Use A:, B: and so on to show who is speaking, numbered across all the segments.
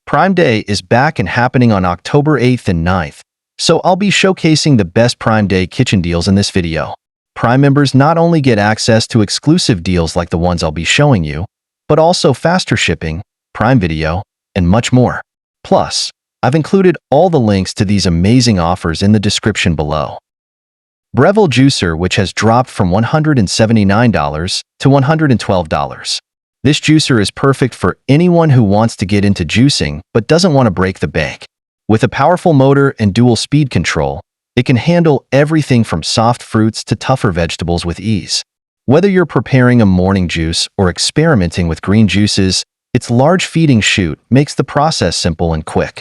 A: Prime Day is back and happening on October 8th and 9th, so I'll be showcasing the best Prime Day kitchen deals in this video. Prime members not only get access to exclusive deals like the ones I'll be showing you, but also faster shipping, Prime Video, and much more. Plus, I've included all the links to these amazing offers in the description below. Breville Juicer, which has dropped from $179 to $112. This juicer is perfect for anyone who wants to get into juicing but doesn't want to break the bank. With a powerful motor and dual speed control, it can handle everything from soft fruits to tougher vegetables with ease. Whether you're preparing a morning juice or experimenting with green juices, its large feeding chute makes the process simple and quick.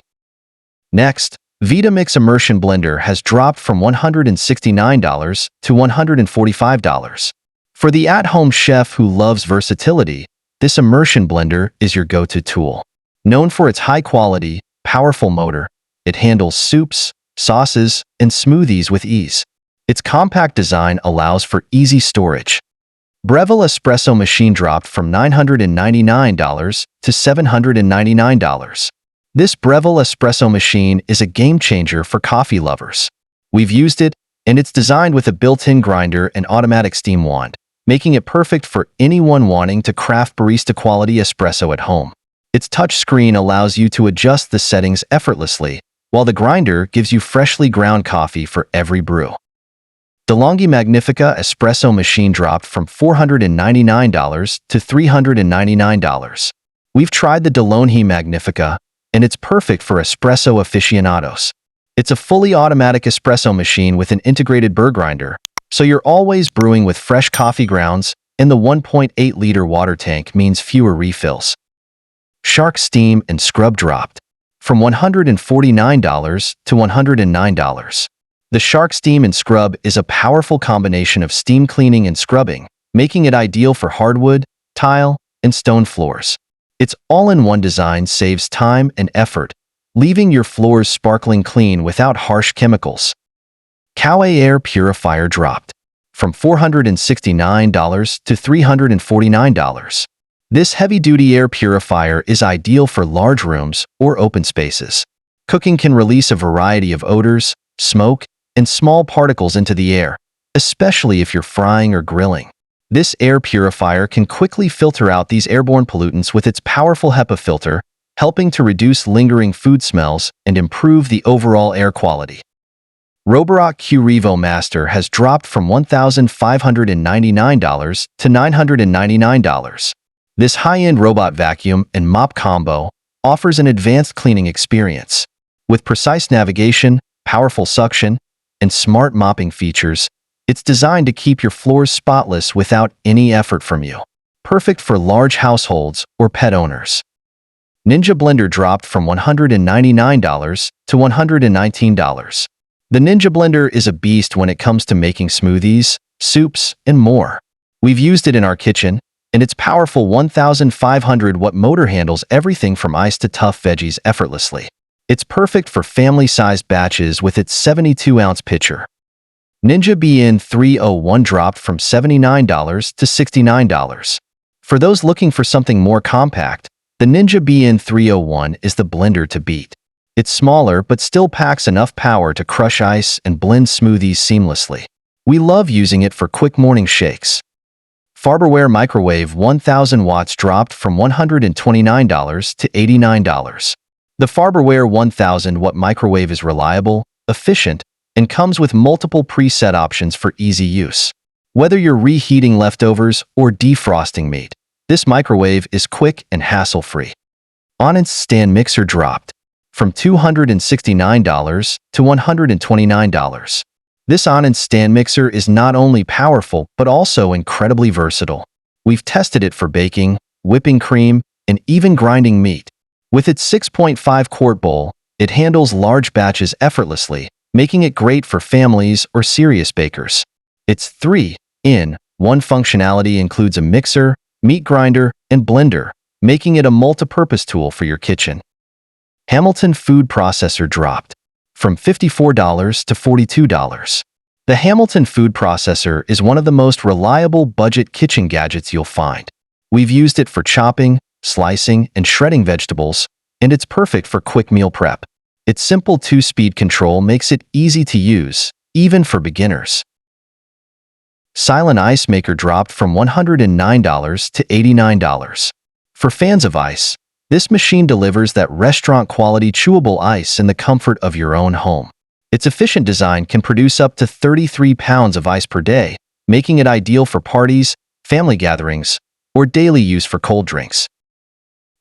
A: Next, Vitamix Immersion Blender has dropped from $169 to $145. For the at-home chef who loves versatility, this immersion blender is your go-to tool. Known for its high-quality, powerful motor, it handles soups, sauces, and smoothies with ease. Its compact design allows for easy storage. Breville Espresso Machine dropped from $999 to $799. This Breville Espresso Machine is a game-changer for coffee lovers. We've used it, and it's designed with a built-in grinder and automatic steam wand, making it perfect for anyone wanting to craft barista-quality espresso at home. Its touchscreen allows you to adjust the settings effortlessly, while the grinder gives you freshly ground coffee for every brew. DeLonghi Magnifica Espresso Machine dropped from $499 to $399. We've tried the DeLonghi Magnifica, and it's perfect for espresso aficionados. It's a fully automatic espresso machine with an integrated burr grinder, so you're always brewing with fresh coffee grounds, and the 1.8-liter water tank means fewer refills. Shark Steam and Scrub dropped from $149 to $109. The Shark Steam and Scrub is a powerful combination of steam cleaning and scrubbing, making it ideal for hardwood, tile, and stone floors. Its all-in-one design saves time and effort, leaving your floors sparkling clean without harsh chemicals. Coway Air Purifier dropped from $469 to $349. This heavy-duty air purifier is ideal for large rooms or open spaces. Cooking can release a variety of odors, smoke, and small particles into the air, especially if you're frying or grilling. This air purifier can quickly filter out these airborne pollutants with its powerful HEPA filter, helping to reduce lingering food smells and improve the overall air quality. Roborock Q Revo Master has dropped from $1,599 to $999. This high-end robot vacuum and mop combo offers an advanced cleaning experience. With precise navigation, powerful suction, and smart mopping features, it's designed to keep your floors spotless without any effort from you. Perfect for large households or pet owners. Ninja Blender dropped from $199 to $119. The Ninja Blender is a beast when it comes to making smoothies, soups, and more. We've used it in our kitchen, and its powerful 1,500-watt motor handles everything from ice to tough veggies effortlessly. It's perfect for family-sized batches with its 72-ounce pitcher. Ninja BN301 dropped from $79 to $69. For those looking for something more compact, the Ninja BN301 is the blender to beat. It's smaller but still packs enough power to crush ice and blend smoothies seamlessly. We love using it for quick morning shakes. Farberware Microwave 1000 watts dropped from $129 to $89. The Farberware 1000-watt microwave is reliable, efficient, and comes with multiple preset options for easy use. Whether you're reheating leftovers or defrosting meat, this microwave is quick and hassle-free. Onion Stand Mixer dropped from $269 to $129. This Onion Stand Mixer is not only powerful but also incredibly versatile. We've tested it for baking, whipping cream, and even grinding meat. With its 6.5-quart bowl, it handles large batches effortlessly, making it great for families or serious bakers. Its 3-in-1 functionality includes a mixer, meat grinder, and blender, making it a multi-purpose tool for your kitchen. Hamilton Food Processor dropped from $54 to $42. The Hamilton Food Processor is one of the most reliable budget kitchen gadgets you'll find. We've used it for chopping, slicing, and shredding vegetables, and it's perfect for quick meal prep. Its simple 2-speed control makes it easy to use, even for beginners. Silent Ice Maker dropped from $109 to $89. For fans of ice, this machine delivers that restaurant-quality chewable ice in the comfort of your own home. Its efficient design can produce up to 33 pounds of ice per day, making it ideal for parties, family gatherings, or daily use for cold drinks.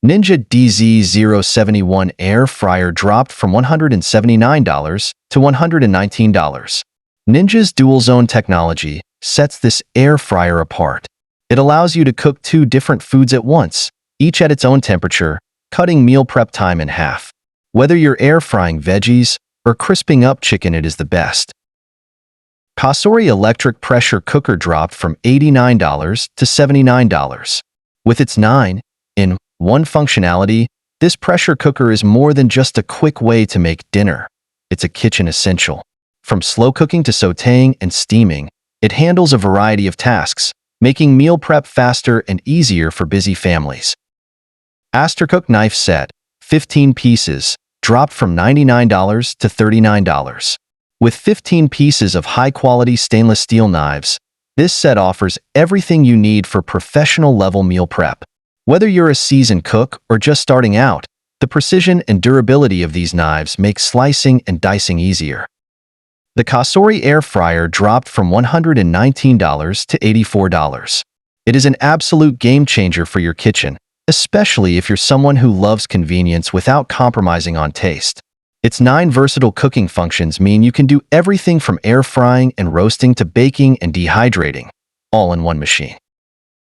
A: Ninja DZ071 Air Fryer dropped from $179 to $119. Ninja's dual-zone technology sets this air fryer apart. It allows you to cook 2 different foods at once, each at its own temperature, cutting meal prep time in half. Whether you're air frying veggies or crisping up chicken, it is the best. Cosori Electric Pressure Cooker dropped from $89 to $79. With its 9-in-1 functionality, this pressure cooker is more than just a quick way to make dinner. It's a kitchen essential. From slow cooking to sautéing and steaming, it handles a variety of tasks, making meal prep faster and easier for busy families. Astercook Knife Set, 15 pieces, dropped from $99 to $39. With 15 pieces of high-quality stainless steel knives, this set offers everything you need for professional-level meal prep. Whether you're a seasoned cook or just starting out, the precision and durability of these knives make slicing and dicing easier. The Cosori Air Fryer dropped from $119 to $84. It is an absolute game-changer for your kitchen, especially if you're someone who loves convenience without compromising on taste. Its 9 versatile cooking functions mean you can do everything from air frying and roasting to baking and dehydrating, all in one machine.